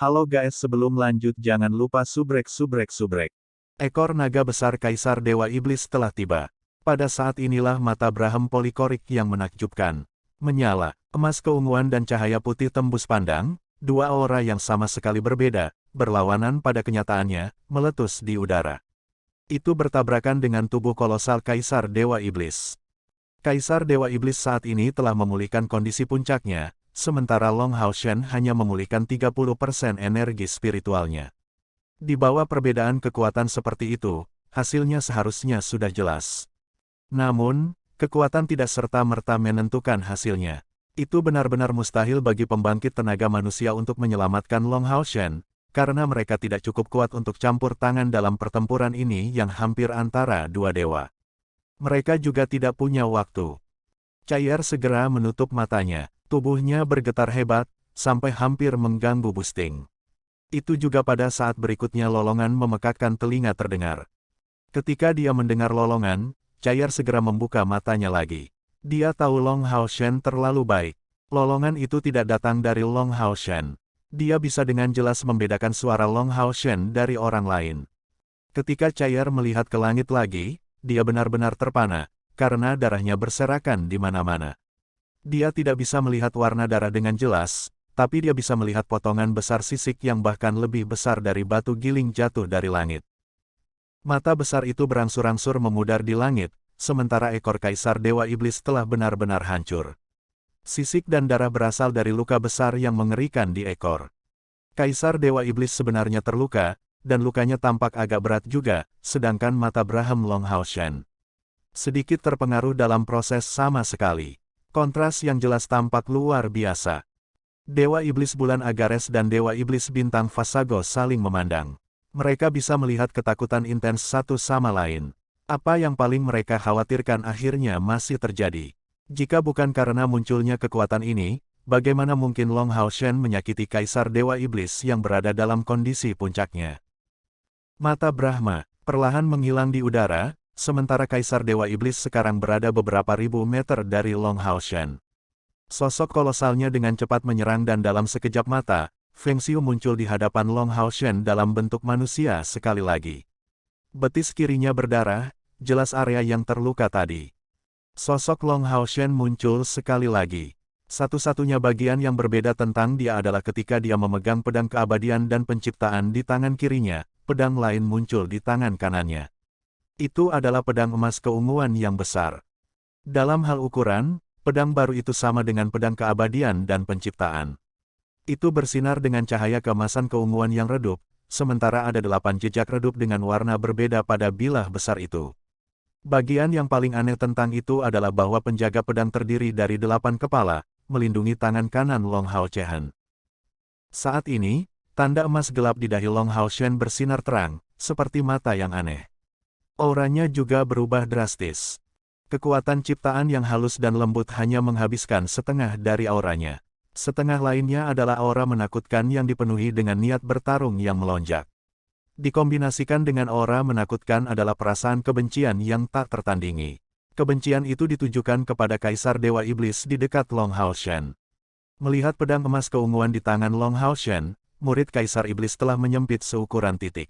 Halo guys, sebelum lanjut jangan lupa subrek. Ekor naga besar Kaisar Dewa Iblis telah tiba. Pada saat inilah mata Braham polikorik yang menakjubkan menyala, emas keunguan dan cahaya putih tembus pandang, dua aura yang sama sekali berbeda, berlawanan pada kenyataannya, meletus di udara. Itu bertabrakan dengan tubuh kolosal Kaisar Dewa Iblis. Kaisar Dewa Iblis saat ini telah memulihkan kondisi puncaknya, sementara Long Hao Shen hanya memulihkan 30% energi spiritualnya. Di bawah perbedaan kekuatan seperti itu, hasilnya seharusnya sudah jelas. Namun, kekuatan tidak serta-merta menentukan hasilnya. Itu benar-benar mustahil bagi pembangkit tenaga manusia untuk menyelamatkan Long Hao Shen, karena mereka tidak cukup kuat untuk campur tangan dalam pertempuran ini yang hampir antara dua dewa. Mereka juga tidak punya waktu. Cair segera menutup matanya, tubuhnya bergetar hebat, sampai hampir mengganggu boosting. Itu juga pada saat berikutnya lolongan memekakkan telinga terdengar. Ketika dia mendengar lolongan, Cair segera membuka matanya lagi. Dia tahu Long Hao Shen terlalu baik. Lolongan itu tidak datang dari Long Hao Shen. Dia bisa dengan jelas membedakan suara Long Hao Shen dari orang lain. Ketika Cair melihat ke langit lagi, dia benar-benar terpana, karena darahnya berserakan di mana-mana. Dia tidak bisa melihat warna darah dengan jelas, tapi dia bisa melihat potongan besar sisik yang bahkan lebih besar dari batu giling jatuh dari langit. Mata besar itu berangsur-angsur memudar di langit, sementara ekor Kaisar Dewa Iblis telah benar-benar hancur. Sisik dan darah berasal dari luka besar yang mengerikan di ekor. Kaisar Dewa Iblis sebenarnya terluka, dan lukanya tampak agak berat juga, sedangkan mata Braham Long Hao Shen sedikit terpengaruh dalam proses sama sekali. Kontras yang jelas tampak luar biasa. Dewa Iblis Bulan Agares dan Dewa Iblis Bintang Vasago saling memandang. Mereka bisa melihat ketakutan intens satu sama lain. Apa yang paling mereka khawatirkan akhirnya masih terjadi. Jika bukan karena munculnya kekuatan ini, bagaimana mungkin Long Hao Shen menyakiti Kaisar Dewa Iblis yang berada dalam kondisi puncaknya? Mata Brahma perlahan menghilang di udara, sementara Kaisar Dewa Iblis sekarang berada beberapa ribu meter dari Long Hao Shen. Sosok kolosalnya dengan cepat menyerang dan dalam sekejap mata, Feng Xiu muncul di hadapan Long Hao Shen dalam bentuk manusia sekali lagi. Betis kirinya berdarah, jelas area yang terluka tadi. Sosok Long Hao Shen muncul sekali lagi. Satu-satunya bagian yang berbeda tentang dia adalah ketika dia memegang pedang keabadian dan penciptaan di tangan kirinya, pedang lain muncul di tangan kanannya. Itu adalah pedang emas keunguan yang besar. Dalam hal ukuran, pedang baru itu sama dengan pedang keabadian dan penciptaan. Itu bersinar dengan cahaya keemasan keunguan yang redup, sementara ada 8 jejak redup dengan warna berbeda pada bilah besar itu. Bagian yang paling aneh tentang itu adalah bahwa penjaga pedang terdiri dari 8 kepala, melindungi tangan kanan Long Hao Shen. Saat ini, tanda emas gelap di dahi Long Hao Shen bersinar terang, seperti mata yang aneh. Auranya juga berubah drastis. Kekuatan ciptaan yang halus dan lembut hanya menghabiskan setengah dari auranya. Setengah lainnya adalah aura menakutkan yang dipenuhi dengan niat bertarung yang melonjak. Dikombinasikan dengan aura menakutkan adalah perasaan kebencian yang tak tertandingi. Kebencian itu ditujukan kepada Kaisar Dewa Iblis di dekat Long Hao Shen. Melihat pedang emas keunguan di tangan Long Hao Shen, murid Kaisar Iblis telah menyempit seukuran titik.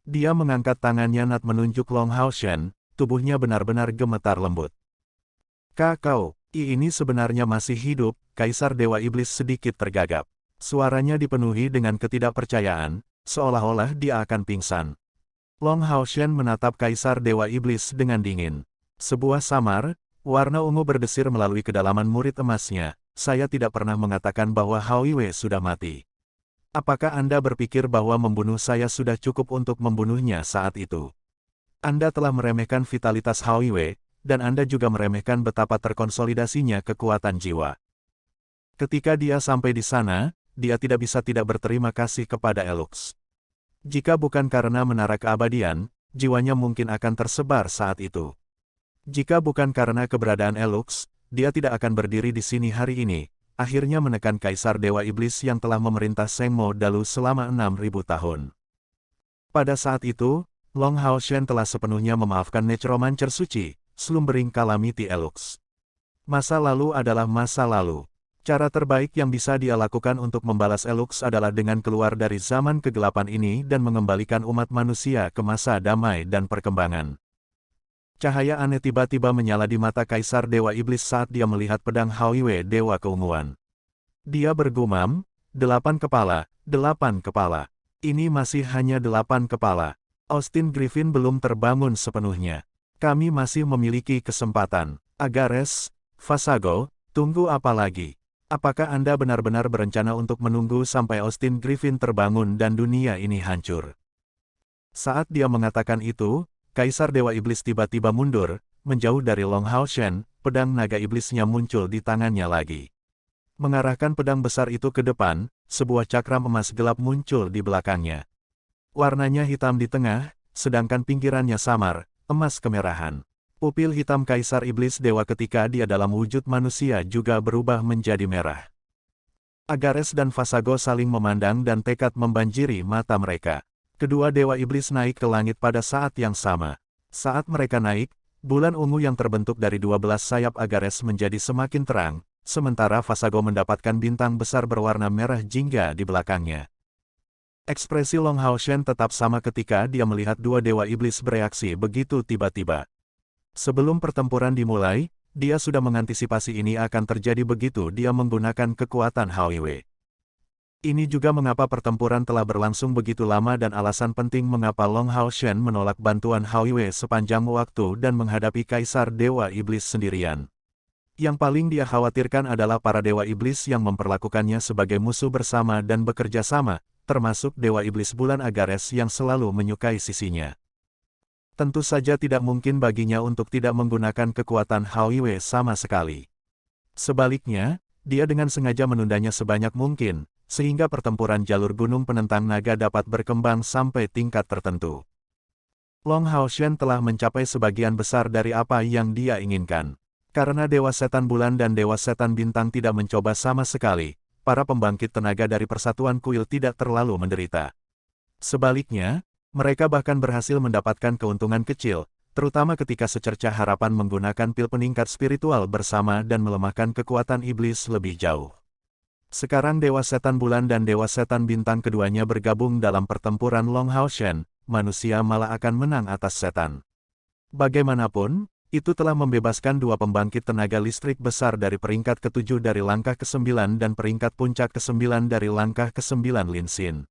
Dia mengangkat tangannya nat menunjuk Long Hao Shen, tubuhnya benar-benar gemetar lembut. Kakao, ini sebenarnya masih hidup, Kaisar Dewa Iblis sedikit tergagap. Suaranya dipenuhi dengan ketidakpercayaan, seolah-olah dia akan pingsan. Long Hao Shen menatap Kaisar Dewa Iblis dengan dingin. Sebuah samar, warna ungu berdesir melalui kedalaman murid emasnya. Saya tidak pernah mengatakan bahwa Hao Yue sudah mati. Apakah Anda berpikir bahwa membunuh saya sudah cukup untuk membunuhnya saat itu? Anda telah meremehkan vitalitas Hao Yue, dan Anda juga meremehkan betapa terkonsolidasinya kekuatan jiwa. Ketika dia sampai di sana, dia tidak bisa tidak berterima kasih kepada Elux. Jika bukan karena menara keabadian, jiwanya mungkin akan tersebar saat itu. Jika bukan karena keberadaan Elux, dia tidak akan berdiri di sini hari ini, akhirnya menekan Kaisar Dewa Iblis yang telah memerintah Sengmo Dalu selama 6.000 tahun. Pada saat itu, Long Hao Shen telah sepenuhnya memaafkan Necromancer suci, Slumbering Calamity Elux. Masa lalu adalah masa lalu. Cara terbaik yang bisa dia lakukan untuk membalas Elux adalah dengan keluar dari zaman kegelapan ini dan mengembalikan umat manusia ke masa damai dan perkembangan. Cahaya aneh tiba-tiba menyala di mata Kaisar Dewa Iblis saat dia melihat pedang Haoiwe Dewa Keunguan. Dia bergumam, 8 kepala, 8 kepala. Ini masih hanya 8 kepala. Austin Griffin belum terbangun sepenuhnya. Kami masih memiliki kesempatan. Agares, Vasago, tunggu apa lagi? Apakah Anda benar-benar berencana untuk menunggu sampai Austin Griffin terbangun dan dunia ini hancur? Saat dia mengatakan itu, Kaisar Dewa Iblis tiba-tiba mundur, menjauh dari Long Hao Shen, pedang naga iblisnya muncul di tangannya lagi. Mengarahkan pedang besar itu ke depan, sebuah cakram emas gelap muncul di belakangnya. Warnanya hitam di tengah, sedangkan pinggirannya samar, emas kemerahan. Pupil hitam Kaisar Iblis Dewa ketika dia dalam wujud manusia juga berubah menjadi merah. Agares dan Vasago saling memandang dan tekad membanjiri mata mereka. Kedua Dewa Iblis naik ke langit pada saat yang sama. Saat mereka naik, bulan ungu yang terbentuk dari 12 sayap Agares menjadi semakin terang, sementara Vasago mendapatkan bintang besar berwarna merah jingga di belakangnya. Ekspresi Long Hao Shen tetap sama ketika dia melihat dua Dewa Iblis bereaksi begitu tiba-tiba. Sebelum pertempuran dimulai, dia sudah mengantisipasi ini akan terjadi begitu dia menggunakan kekuatan Haoiwe. Ini juga mengapa pertempuran telah berlangsung begitu lama dan alasan penting mengapa Long Hao Shen menolak bantuan Haoiwe sepanjang waktu dan menghadapi Kaisar Dewa Iblis sendirian. Yang paling dia khawatirkan adalah para Dewa Iblis yang memperlakukannya sebagai musuh bersama dan bekerja sama, termasuk Dewa Iblis Bulan Agares yang selalu menyukai sisinya. Tentu saja tidak mungkin baginya untuk tidak menggunakan kekuatan Haoiwe sama sekali. Sebaliknya, dia dengan sengaja menundanya sebanyak mungkin, sehingga pertempuran jalur gunung penentang naga dapat berkembang sampai tingkat tertentu. Long Hao Shen telah mencapai sebagian besar dari apa yang dia inginkan. Karena Dewa Setan Bulan dan Dewa Setan Bintang tidak mencoba sama sekali, para pembangkit tenaga dari Persatuan Kuil tidak terlalu menderita. Sebaliknya, mereka bahkan berhasil mendapatkan keuntungan kecil, terutama ketika secercah harapan menggunakan pil peningkat spiritual bersama dan melemahkan kekuatan iblis lebih jauh. Sekarang Dewa Setan Bulan dan Dewa Setan Bintang keduanya bergabung dalam pertempuran Long Hao Shen, manusia malah akan menang atas setan. Bagaimanapun, itu telah membebaskan dua pembangkit tenaga listrik besar dari peringkat ke-7 dari langkah ke-9 dan peringkat puncak ke-9 dari langkah ke-9 Lin Xin.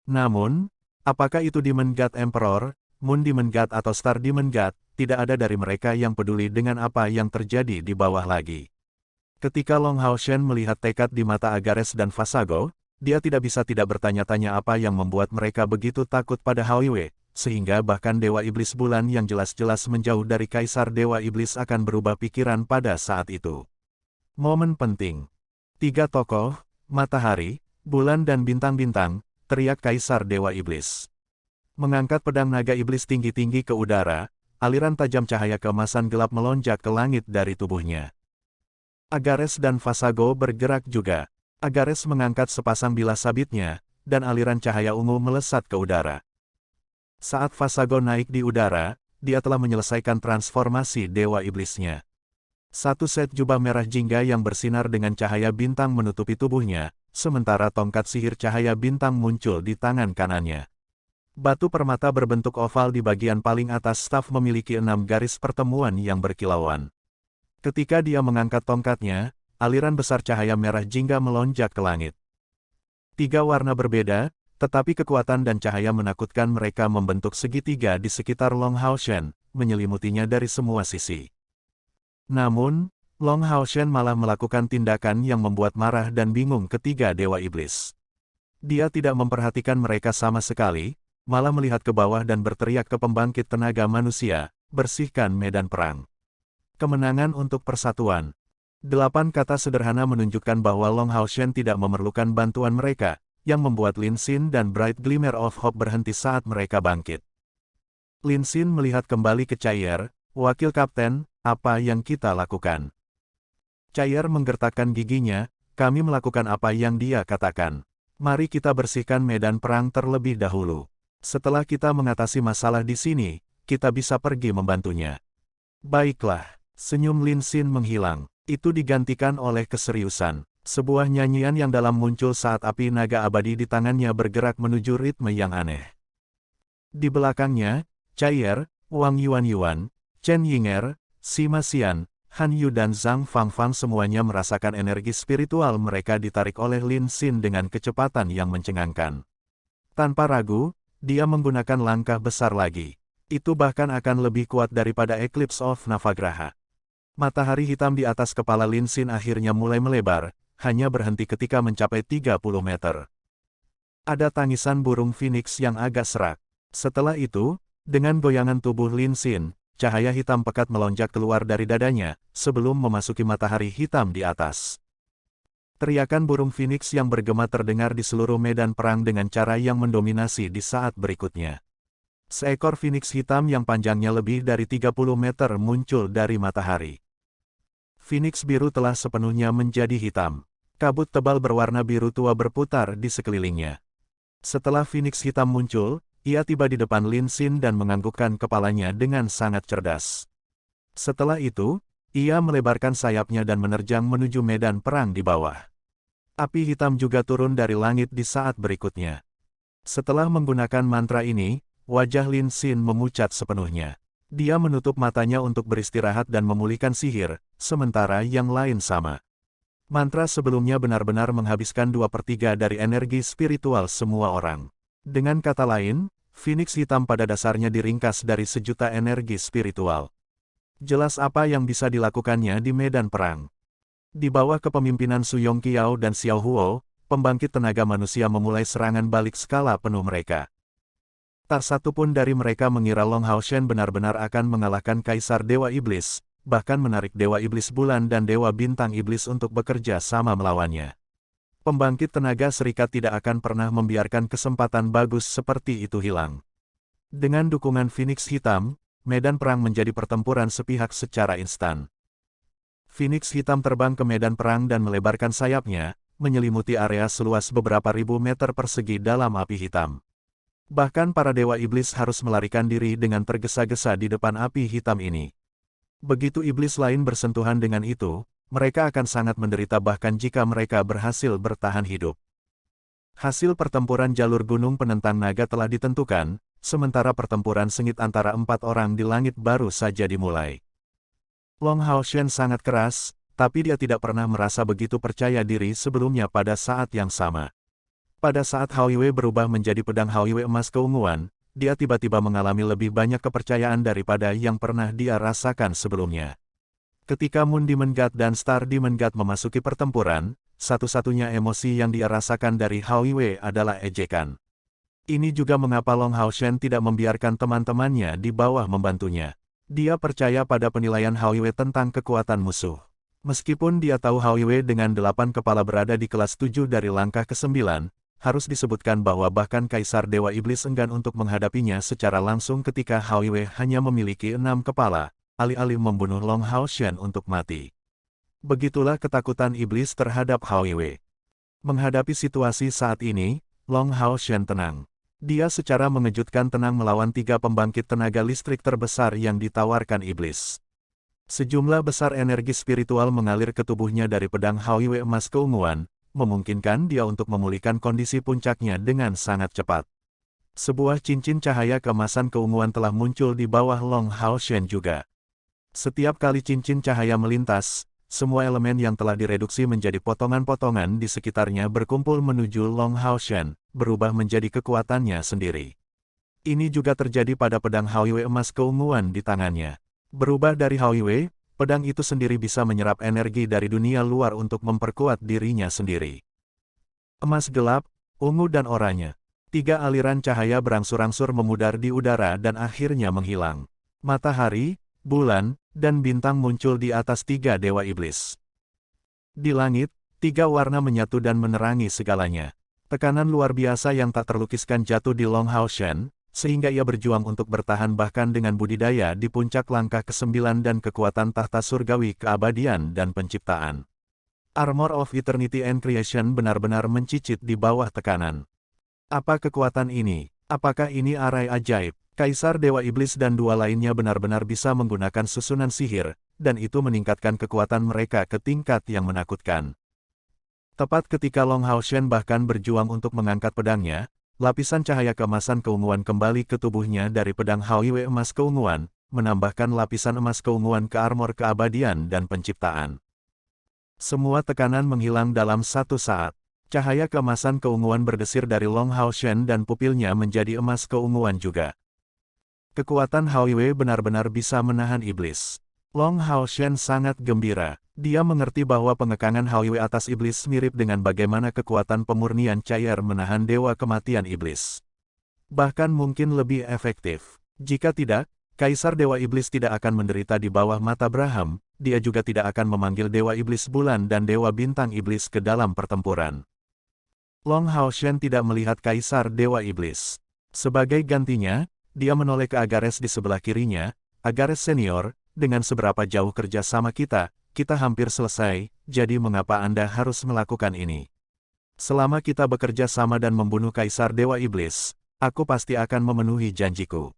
Namun, apakah itu Demon God Emperor, Moon Demon God atau Star Demon God, tidak ada dari mereka yang peduli dengan apa yang terjadi di bawah lagi. Ketika Long Hao Shen melihat tekad di mata Agares dan Vasago, dia tidak bisa tidak bertanya-tanya apa yang membuat mereka begitu takut pada Haoiwe, sehingga bahkan Dewa Iblis Bulan yang jelas-jelas menjauh dari Kaisar Dewa Iblis akan berubah pikiran pada saat itu. Momen penting. 3 tokoh, Matahari, Bulan dan Bintang-Bintang, teriak Kaisar Dewa Iblis. Mengangkat pedang naga iblis tinggi-tinggi ke udara, aliran tajam cahaya keemasan gelap melonjak ke langit dari tubuhnya. Agares dan Vasago bergerak juga. Agares mengangkat sepasang bilah sabitnya, dan aliran cahaya ungu melesat ke udara. Saat Vasago naik di udara, dia telah menyelesaikan transformasi Dewa Iblisnya. Satu set jubah merah jingga yang bersinar dengan cahaya bintang menutupi tubuhnya, sementara tongkat sihir cahaya bintang muncul di tangan kanannya. Batu permata berbentuk oval di bagian paling atas staf memiliki 6 garis pertemuan yang berkilauan. Ketika dia mengangkat tongkatnya, aliran besar cahaya merah jingga melonjak ke langit. 3 warna berbeda, tetapi kekuatan dan cahaya menakutkan mereka membentuk segitiga di sekitar Long Hao Shen, menyelimutinya dari semua sisi. Namun, Long Hao Shen malah melakukan tindakan yang membuat marah dan bingung ketiga Dewa Iblis. Dia tidak memperhatikan mereka sama sekali, malah melihat ke bawah dan berteriak ke pembangkit tenaga manusia, bersihkan medan perang. Kemenangan untuk persatuan. 8 kata sederhana menunjukkan bahwa Long Hao Shen tidak memerlukan bantuan mereka, yang membuat Lin Xin dan Bright Glimmer of Hope berhenti saat mereka bangkit. Lin Xin melihat kembali ke Chair, wakil kapten, apa yang kita lakukan? Chair menggertakkan giginya, kami melakukan apa yang dia katakan. Mari kita bersihkan medan perang terlebih dahulu. Setelah kita mengatasi masalah di sini, kita bisa pergi membantunya. Baiklah, senyum Lin Xin menghilang. Itu digantikan oleh keseriusan. Sebuah nyanyian yang dalam muncul saat api naga abadi di tangannya bergerak menuju ritme yang aneh. Di belakangnya, Chaier, Wang Yuan, Chen Yinger, Sima Xian, Han Yu dan Zhang Fangfang semuanya merasakan energi spiritual mereka ditarik oleh Lin Xin dengan kecepatan yang mencengangkan. Tanpa ragu, dia menggunakan langkah besar lagi. Itu bahkan akan lebih kuat daripada Eclipse of Navagraha. Matahari hitam di atas kepala Lin Xin akhirnya mulai melebar, hanya berhenti ketika mencapai 30 meter. Ada tangisan burung phoenix yang agak serak. Setelah itu, dengan goyangan tubuh Lin Xin, cahaya hitam pekat melonjak keluar dari dadanya, sebelum memasuki matahari hitam di atas. Teriakan burung phoenix yang bergema terdengar di seluruh medan perang dengan cara yang mendominasi di saat berikutnya. Seekor phoenix hitam yang panjangnya lebih dari 30 meter muncul dari matahari. Phoenix biru telah sepenuhnya menjadi hitam. Kabut tebal berwarna biru tua berputar di sekelilingnya. Setelah Phoenix hitam muncul, ia tiba di depan Lin Xin dan menganggukkan kepalanya dengan sangat cerdas. Setelah itu, ia melebarkan sayapnya dan menerjang menuju medan perang di bawah. Api hitam juga turun dari langit di saat berikutnya. Setelah menggunakan mantra ini, wajah Lin Xin memucat sepenuhnya. Dia menutup matanya untuk beristirahat dan memulihkan sihir, sementara yang lain sama. Mantra sebelumnya benar-benar menghabiskan 2/3 dari energi spiritual semua orang. Dengan kata lain, Phoenix hitam pada dasarnya diringkas dari sejuta energi spiritual. Jelas apa yang bisa dilakukannya di medan perang. Di bawah kepemimpinan Su Yongqiao dan Xiao Huo, pembangkit tenaga manusia memulai serangan balik skala penuh mereka. Tak satu pun dari mereka mengira Long Haoshen benar-benar akan mengalahkan Kaisar Dewa Iblis, bahkan menarik Dewa Iblis Bulan dan Dewa Bintang Iblis untuk bekerja sama melawannya. Pembangkit tenaga serikat tidak akan pernah membiarkan kesempatan bagus seperti itu hilang. Dengan dukungan Phoenix hitam, medan perang menjadi pertempuran sepihak secara instan. Phoenix hitam terbang ke medan perang dan melebarkan sayapnya, menyelimuti area seluas beberapa ribu meter persegi dalam api hitam. Bahkan para Dewa Iblis harus melarikan diri dengan tergesa-gesa di depan api hitam ini. Begitu iblis lain bersentuhan dengan itu, mereka akan sangat menderita bahkan jika mereka berhasil bertahan hidup. Hasil pertempuran jalur gunung penentang naga telah ditentukan, sementara pertempuran sengit antara 4 orang di langit baru saja dimulai. Long Haoshen sangat keras, tapi dia tidak pernah merasa begitu percaya diri sebelumnya pada saat yang sama. Pada saat Hao Yue berubah menjadi pedang Hao Yue emas keunguan, dia tiba-tiba mengalami lebih banyak kepercayaan daripada yang pernah dia rasakan sebelumnya. Ketika Moon Demon God dan Star Demon God memasuki pertempuran, satu-satunya emosi yang dia rasakan dari Hao Yue adalah ejekan. Ini juga mengapa Long Haoshen tidak membiarkan teman-temannya di bawah membantunya. Dia percaya pada penilaian Hao Yue tentang kekuatan musuh. Meskipun dia tahu Hao Yue dengan 8 kepala berada di kelas 7 dari langkah ke-9, harus disebutkan bahwa bahkan Kaisar Dewa Iblis enggan untuk menghadapinya secara langsung ketika Hao Yue hanya memiliki 6 kepala, alih-alih membunuh Long Haoshen untuk mati. Begitulah ketakutan iblis terhadap Hao Yue. Menghadapi situasi saat ini, Long Haoshen tenang. Dia secara mengejutkan tenang melawan 3 pembangkit tenaga listrik terbesar yang ditawarkan iblis. Sejumlah besar energi spiritual mengalir ke tubuhnya dari pedang Hao Yue emas keunguan, memungkinkan dia untuk memulihkan kondisi puncaknya dengan sangat cepat. Sebuah cincin cahaya keemasan keunguan telah muncul di bawah Long Haoshen juga. Setiap kali cincin cahaya melintas, semua elemen yang telah direduksi menjadi potongan-potongan di sekitarnya berkumpul menuju Long Haoshen, berubah menjadi kekuatannya sendiri. Ini juga terjadi pada pedang Hao Yue emas keunguan di tangannya. Berubah dari Hao Yue, pedang itu sendiri bisa menyerap energi dari dunia luar untuk memperkuat dirinya sendiri. Emas gelap, ungu dan oranye. 3 aliran cahaya berangsur-angsur memudar di udara dan akhirnya menghilang. Matahari, bulan, dan bintang muncul di atas 3 dewa iblis. Di langit, 3 warna menyatu dan menerangi segalanya. Tekanan luar biasa yang tak terlukiskan jatuh di Long Haoshen, sehingga ia berjuang untuk bertahan bahkan dengan budidaya di puncak langkah ke-9 dan kekuatan tahta surgawi keabadian dan penciptaan. Armor of Eternity and Creation benar-benar mencicit di bawah tekanan. Apa kekuatan ini? Apakah ini arai ajaib? Kaisar Dewa Iblis dan 2 lainnya benar-benar bisa menggunakan susunan sihir, dan itu meningkatkan kekuatan mereka ke tingkat yang menakutkan. Tepat ketika Long Haoshen bahkan berjuang untuk mengangkat pedangnya, lapisan cahaya keemasan keunguan kembali ke tubuhnya dari pedang Haoyue emas keunguan, menambahkan lapisan emas keunguan ke armor keabadian dan penciptaan. Semua tekanan menghilang dalam satu saat. Cahaya keemasan keunguan berdesir dari Long Haoshen dan pupilnya menjadi emas keunguan juga. Kekuatan Haoyue benar-benar bisa menahan iblis. Long Haoshen sangat gembira. Dia mengerti bahwa pengekangan Haoyue atas iblis mirip dengan bagaimana kekuatan pemurnian cair menahan dewa kematian iblis. Bahkan mungkin lebih efektif. Jika tidak, Kaisar Dewa Iblis tidak akan menderita di bawah mata Braham, dia juga tidak akan memanggil Dewa Iblis Bulan dan Dewa Bintang Iblis ke dalam pertempuran. Long Haoshen tidak melihat Kaisar Dewa Iblis. Sebagai gantinya, dia menoleh ke Agares di sebelah kirinya. Agares senior, dengan seberapa jauh kerja sama kita hampir selesai, jadi mengapa Anda harus melakukan ini? Selama kita bekerja sama dan membunuh Kaisar Dewa Iblis, aku pasti akan memenuhi janjiku.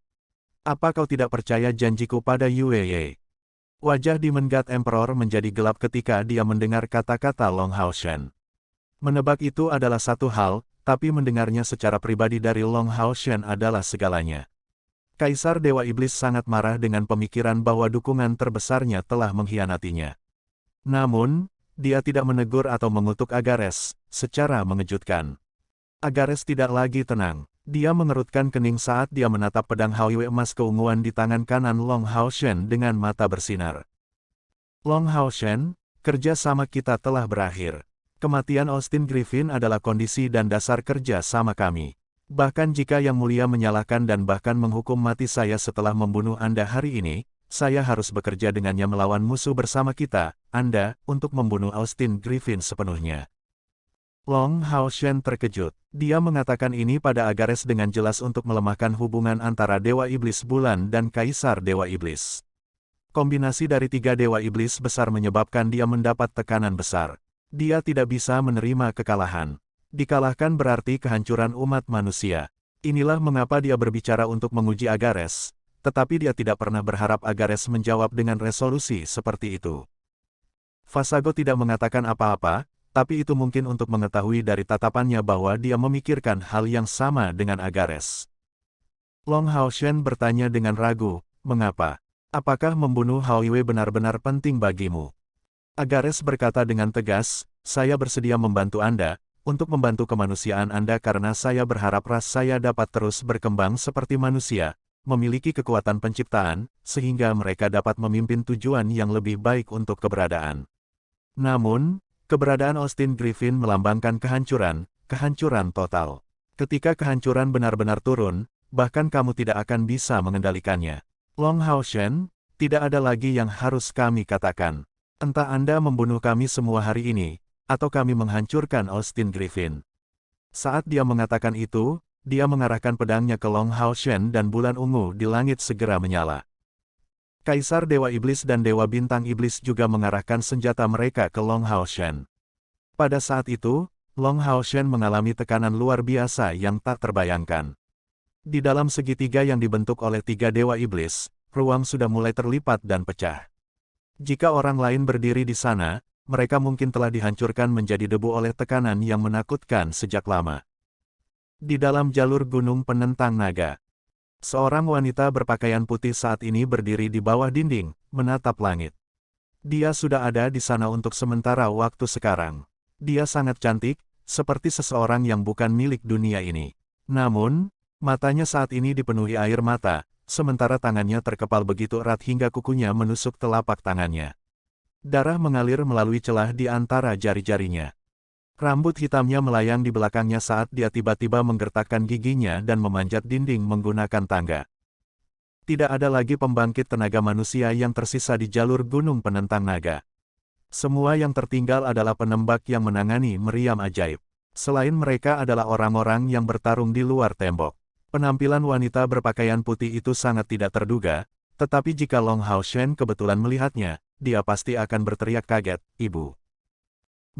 Apa kau tidak percaya janjiku pada Yue? Wajah Demon God Emperor menjadi gelap ketika dia mendengar kata-kata Long Haoshen. Menebak itu adalah satu hal, tapi mendengarnya secara pribadi dari Long Haoshen adalah segalanya. Kaisar Dewa Iblis sangat marah dengan pemikiran bahwa dukungan terbesarnya telah mengkhianatinya. Namun, dia tidak menegur atau mengutuk Agares, secara mengejutkan. Agares tidak lagi tenang. Dia mengerutkan kening saat dia menatap pedang Haoyue emas keunguan di tangan kanan Long Haoshen dengan mata bersinar. Long Haoshen, kerja sama kita telah berakhir. Kematian Austin Griffin adalah kondisi dan dasar kerja sama kami. Bahkan jika Yang Mulia menyalahkan dan bahkan menghukum mati saya setelah membunuh Anda hari ini, saya harus bekerja dengannya melawan musuh bersama kita, Anda, untuk membunuh Austin Griffin sepenuhnya. Long Haoshen terkejut. Dia mengatakan ini pada Agares dengan jelas untuk melemahkan hubungan antara Dewa Iblis Bulan dan Kaisar Dewa Iblis. Kombinasi dari tiga Dewa Iblis besar menyebabkan dia mendapat tekanan besar. Dia tidak bisa menerima kekalahan. Dikalahkan berarti kehancuran umat manusia. Inilah mengapa dia berbicara untuk menguji Agares, tetapi dia tidak pernah berharap Agares menjawab dengan resolusi seperti itu. Vasago tidak mengatakan apa-apa, tapi itu mungkin untuk mengetahui dari tatapannya bahwa dia memikirkan hal yang sama dengan Agares. Long Haoshen bertanya dengan ragu, mengapa? Apakah membunuh Haoyue benar-benar penting bagimu? Agares berkata dengan tegas, saya bersedia membantu Anda, untuk membantu kemanusiaan Anda karena saya berharap ras saya dapat terus berkembang seperti manusia, memiliki kekuatan penciptaan, sehingga mereka dapat memimpin tujuan yang lebih baik untuk keberadaan. Namun, keberadaan Austin Griffin melambangkan kehancuran total. Ketika kehancuran benar-benar turun, bahkan kamu tidak akan bisa mengendalikannya. Long Haoshen, tidak ada lagi yang harus kami katakan. Entah Anda membunuh kami semua hari ini, atau kami menghancurkan Austin Griffin. Saat dia mengatakan itu, dia mengarahkan pedangnya ke Long Haoshen dan bulan ungu di langit segera menyala. Kaisar Dewa Iblis dan Dewa Bintang Iblis juga mengarahkan senjata mereka ke Long Haoshen. Pada saat itu, Long Haoshen mengalami tekanan luar biasa yang tak terbayangkan. Di dalam segitiga yang dibentuk oleh tiga Dewa Iblis, ruang sudah mulai terlipat dan pecah. Jika orang lain berdiri di sana, mereka mungkin telah dihancurkan menjadi debu oleh tekanan yang menakutkan sejak lama. Di dalam jalur gunung penentang naga, seorang wanita berpakaian putih saat ini berdiri di bawah dinding, menatap langit. Dia sudah ada di sana untuk sementara waktu sekarang. Dia sangat cantik, seperti seseorang yang bukan milik dunia ini. Namun, matanya saat ini dipenuhi air mata, sementara tangannya terkepal begitu erat hingga kukunya menusuk telapak tangannya. Darah mengalir melalui celah di antara jari-jarinya. Rambut hitamnya melayang di belakangnya saat dia tiba-tiba menggertakkan giginya dan memanjat dinding menggunakan tangga. Tidak ada lagi pembangkit tenaga manusia yang tersisa di jalur gunung penentang naga. Semua yang tertinggal adalah penembak yang menangani meriam ajaib. Selain mereka adalah orang-orang yang bertarung di luar tembok. Penampilan wanita berpakaian putih itu sangat tidak terduga, tetapi jika Long Haoshen kebetulan melihatnya, dia pasti akan berteriak kaget, "Ibu."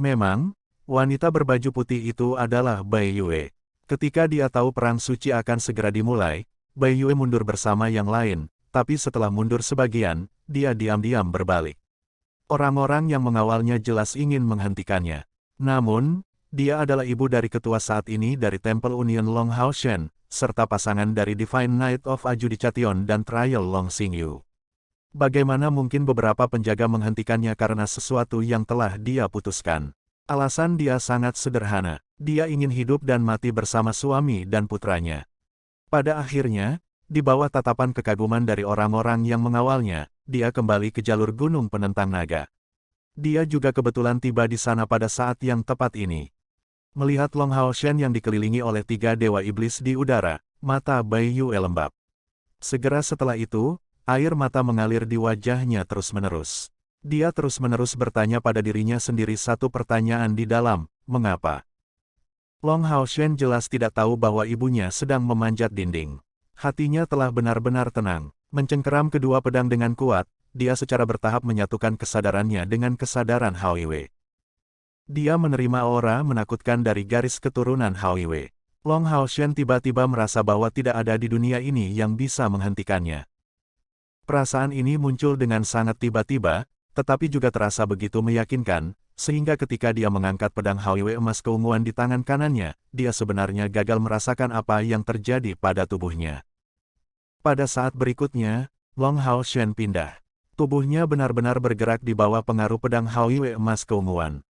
Memang, wanita berbaju putih itu adalah Bai Yue. Ketika dia tahu perang suci akan segera dimulai, Bai Yue mundur bersama yang lain, tapi setelah mundur sebagian, dia diam-diam berbalik. Orang-orang yang mengawalnya jelas ingin menghentikannya. Namun, dia adalah ibu dari ketua saat ini dari Temple Union Long Hao Shen, serta pasangan dari Divine Knight of Adjudication dan Trial Long Xingyu. Bagaimana mungkin beberapa penjaga menghentikannya karena sesuatu yang telah dia putuskan? Alasan dia sangat sederhana. Dia ingin hidup dan mati bersama suami dan putranya. Pada akhirnya, di bawah tatapan kekaguman dari orang-orang yang mengawalnya, dia kembali ke jalur gunung penentang naga. Dia juga kebetulan tiba di sana pada saat yang tepat ini. Melihat Long Hao Shen yang dikelilingi oleh 3 dewa iblis di udara, mata Bai Yue lembab. Segera setelah itu, air mata mengalir di wajahnya terus-menerus. Dia terus-menerus bertanya pada dirinya sendiri satu pertanyaan di dalam, mengapa? Long Hao Shen jelas tidak tahu bahwa ibunya sedang memanjat dinding. Hatinya telah benar-benar tenang. Mencengkeram kedua pedang dengan kuat, dia secara bertahap menyatukan kesadarannya dengan kesadaran Hao Yue. Dia menerima aura menakutkan dari garis keturunan Hao Yue. Long Hao Shen tiba-tiba merasa bahwa tidak ada di dunia ini yang bisa menghentikannya. Perasaan ini muncul dengan sangat tiba-tiba, tetapi juga terasa begitu meyakinkan, sehingga ketika dia mengangkat pedang Hao Yue emas keunguan di tangan kanannya, dia sebenarnya gagal merasakan apa yang terjadi pada tubuhnya. Pada saat berikutnya, Long Hao Shen pindah. Tubuhnya benar-benar bergerak di bawah pengaruh pedang Hao Yue emas keunguan.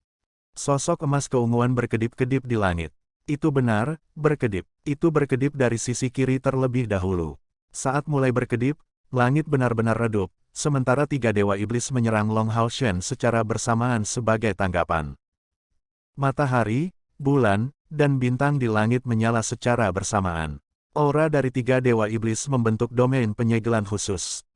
Sosok emas keunguan berkedip-kedip di langit. Itu benar, berkedip. Itu berkedip dari sisi kiri terlebih dahulu. Saat mulai berkedip, langit benar-benar redup, sementara 3 dewa iblis menyerang Long Hao Shen secara bersamaan sebagai tanggapan. Matahari, bulan, dan bintang di langit menyala secara bersamaan. Aura dari 3 dewa iblis membentuk domain penyegelan khusus.